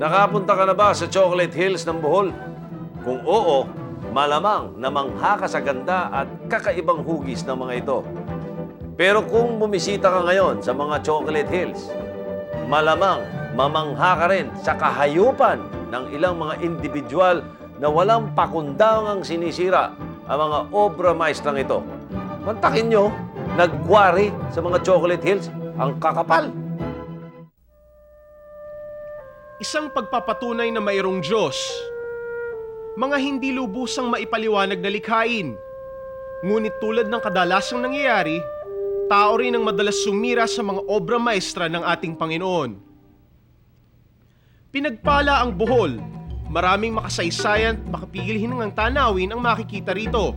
Nakapunta ka na ba sa Chocolate Hills ng Bohol? Kung oo, malamang na mangha ka sa ganda at kakaibang hugis ng mga ito. Pero kung bumisita ka ngayon sa mga Chocolate Hills, malamang mamangha ka rin sa kahayupan ng ilang mga individual na walang pakundangang sinisira ang mga obra maestrang ito. Mantakin nyo, nagkwari sa mga Chocolate Hills ang kakapal. Isang pagpapatunay na mayroong Diyos. Mga hindi lubusang maipaliwanag na likhain. Ngunit tulad ng kadalasang nangyayari, tao rin ang madalas sumira sa mga obra maestra ng ating Panginoon. Pinagpala ang Bohol. Maraming makasaysayan at makapigil-hiningang tanawin ang makikita rito.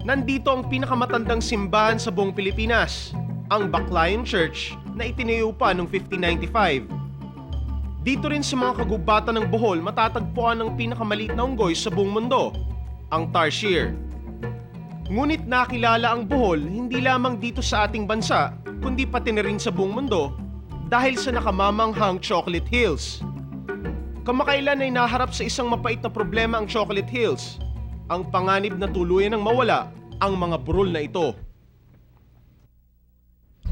Nandito ang pinakamatandang simbahan sa buong Pilipinas, ang Baclayan Church na itinayo pa noong 1595. Dito rin sa mga kagubatan ng Bohol matatagpuan ang pinakamaliit na unggoy sa buong mundo, ang tarsier. Ngunit nakilala ang Bohol hindi lamang dito sa ating bansa, kundi pati na rin sa buong mundo dahil sa nakamamanghang Chocolate Hills. Kamakailan ay naharap sa isang mapait na problema ang Chocolate Hills, ang panganib na tuluyan ng mawala ang mga burol na ito.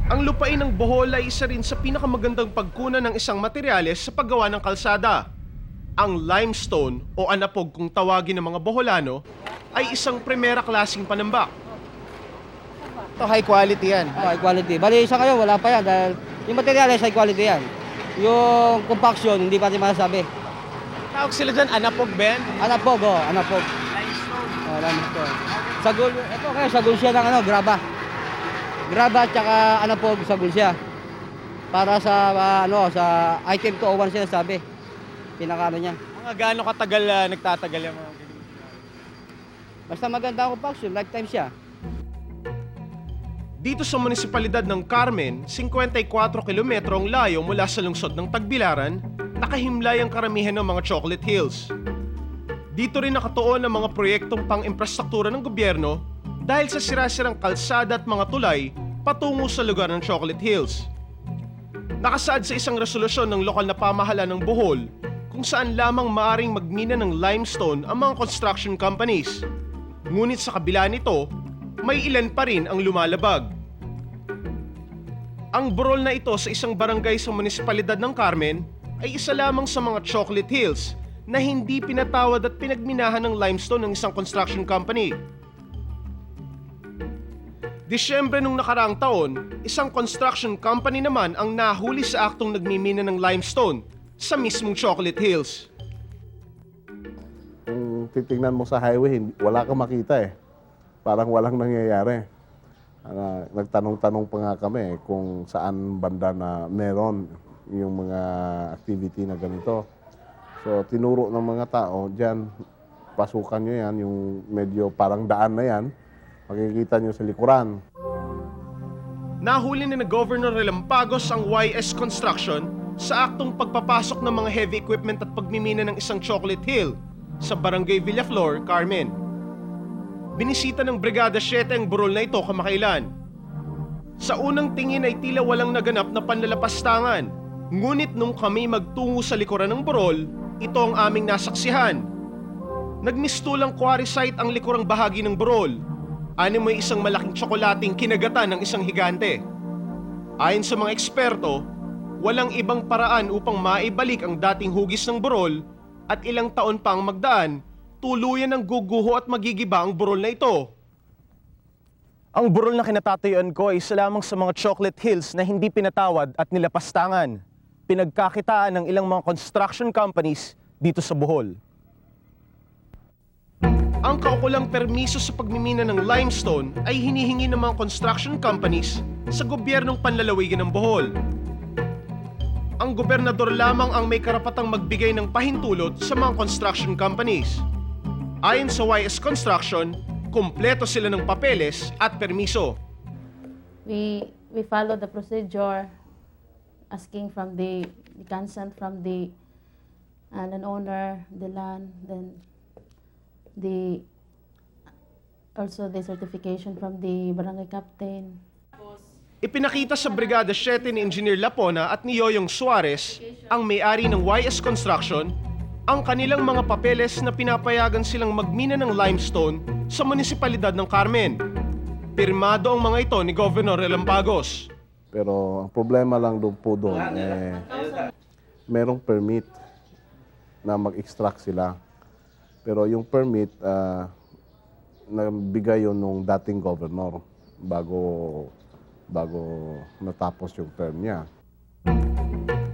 Ang lupain ng Bohol ay isa rin sa pinakamagandang pagkunan ng isang materyales sa paggawa ng kalsada. Ang limestone o anapog kung tawagin ng mga Boholano ay isang primera klaseng panambak. Ito, high quality yan. High quality. Bali, isa kayo, wala pa yan dahil yung materials high quality yan. Yung compaction, hindi pa rin masasabi. Tawag sila dyan, anapog, Ben? Anapog, anapog. Limestone. Limestone. Sagul, ito kayo, sagul siya ng graba. Graba at saka anapog, sagul siya. Para sa, sa item 201 siya sabi. Pinakano niya. Mga gaano katagal nagtatagal yung mga ganyan? Basta maganda ang compaction, lifetime siya. Dito sa munisipalidad ng Carmen, 54 kilometro ang layo mula sa lungsod ng Tagbilaran, nakahimlay ang karamihan ng mga Chocolate Hills. Dito rin nakatuon ang mga proyektong pang-infrastruktura ng gobyerno dahil sa sirasirang kalsada at mga tulay patungo sa lugar ng Chocolate Hills. Nakasaad sa isang resolusyon ng lokal na pamahalaan ng Bohol kung saan lamang maaring magmina ng limestone ang mga construction companies. Ngunit sa kabila nito, may ilan pa rin ang lumalabag. Ang burol na ito sa isang barangay sa munisipalidad ng Carmen ay isa lamang sa mga Chocolate Hills na hindi pinatawad at pinagminahan ng limestone ng isang construction company. Disyembre nung nakaraang taon, isang construction company naman ang nahuli sa aktong nagmimina ng limestone sa mismong Chocolate Hills. Kung titingnan mo sa highway, wala kang makita eh. Parang walang nangyayari. Nagtanong-tanong pa nga kami kung saan banda na meron yung mga activity na ganito. So tinuro ng mga tao, dyan, pasukan nyo yan, yung medyo parang daan na yan, makikita nyo sa likuran. Nahuli ni Governor Relampagos ang YS Construction sa aktong pagpapasok ng mga heavy equipment at pagmimina ng isang Chocolate Hill sa Barangay Villaflor, Carmen. Binisita ng Brigada 7 ang burol na ito kamakailan. Sa unang tingin ay tila walang naganap na panlalapastangan. Ngunit nung kami magtungo sa likuran ng burol, ito ang aming nasaksihan. Nagmistulang quarry site ang likurang bahagi ng burol. May isang malaking tsokolating kinagatan ng isang higante. Ayon sa mga eksperto, walang ibang paraan upang maibalik ang dating hugis ng burol at ilang taon pang magdaan, tuluyan ng guguho at magigiba ang burol na ito. Ang burol na kinatatayuan ko ay isa lamang sa mga Chocolate Hills na hindi pinatawad at nilapastangan. Pinagkakitaan ng ilang mga construction companies dito sa Bohol. Ang kaukulang permiso sa pagmimina ng limestone ay hinihingi ng mga construction companies sa gobyernong panlalawigan ng Bohol. Ang gobernador lamang ang may karapatang magbigay ng pahintulot sa mga construction companies. Ayon sa YS Construction, kumpleto sila ng papeles at permiso. We follow the procedure, asking from the consent from the landowner, the land, then also the certification from the barangay captain. Ipinakita sa Brigada 7 ni Engineer Lapona at ni Yoyong Suarez, ang may-ari ng YS Construction, ang kanilang mga papeles na pinapayagan silang magmina ng limestone sa munisipalidad ng Carmen. Pirmado ang mga ito ni Governor Relampagos. Pero ang problema lang doon po doon, merong permit na mag-extract sila. Pero yung permit, nabigay yun nung dating governor bago natapos yung term niya.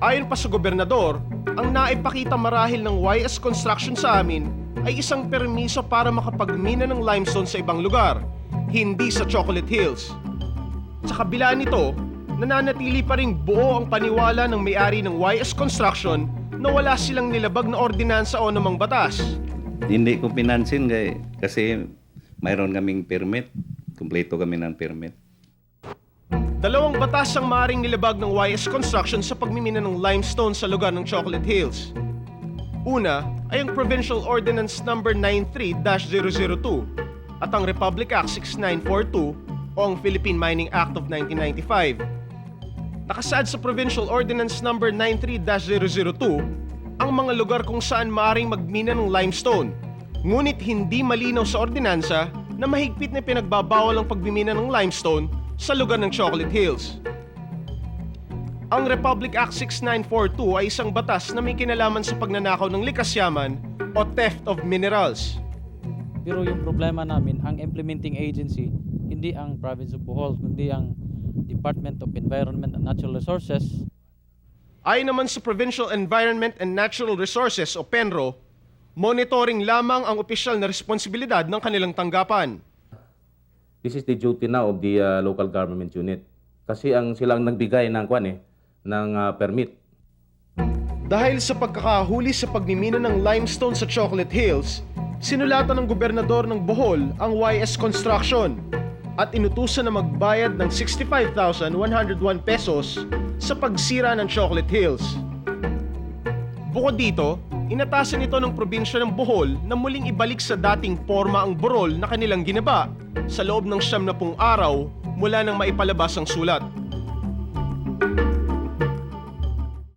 Ayon pa sa gobernador, ang naipakita marahil ng YS Construction sa amin ay isang permiso para makapagmina ng limestone sa ibang lugar, hindi sa Chocolate Hills. Sa kabila nito, nananatili pa ring buo ang paniwala ng may-ari ng YS Construction na wala silang nilabag na ordinansa o namang batas. Hindi ko pinansin kasi mayroon kaming permit. Kumpleto kami ng permit. Dalawang batas ang maaaring nilabag ng YS Construction sa pagmimina ng limestone sa lugar ng Chocolate Hills. Una ay ang Provincial Ordinance No. 93-002 at ang Republic Act 6942 o ang Philippine Mining Act of 1995. Nakasaad sa Provincial Ordinance No. 93-002 ang mga lugar kung saan maaaring magmina ng limestone, ngunit hindi malinaw sa ordinansa na mahigpit na pinagbabawal ang pagmimina ng limestone sa lugar ng Chocolate Hills. Ang Republic Act 6942 ay isang batas na may kinalaman sa pagnanakaw ng likas yaman o theft of minerals. Pero yung problema namin, ang implementing agency, hindi ang Province of Bohol, kundi ang Department of Environment and Natural Resources. Ayon naman sa Provincial Environment and Natural Resources o PENRO, monitoring lamang ang opisyal na responsibilidad ng kanilang tanggapan. This is the duty now of the local government unit. Kasi silang nagbigay ng permit. Dahil sa pagkakahuli sa pagmimina ng limestone sa Chocolate Hills, sinulatan ng gobernador ng Bohol ang YS Construction at inutusan na magbayad ng 65,101 pesos sa pagsira ng Chocolate Hills. Bukod dito, inatasan ito ng probinsya ng Bohol na muling ibalik sa dating porma ang burol na kanilang ginaba sa loob ng 70 araw mula nang maipalabas ang sulat.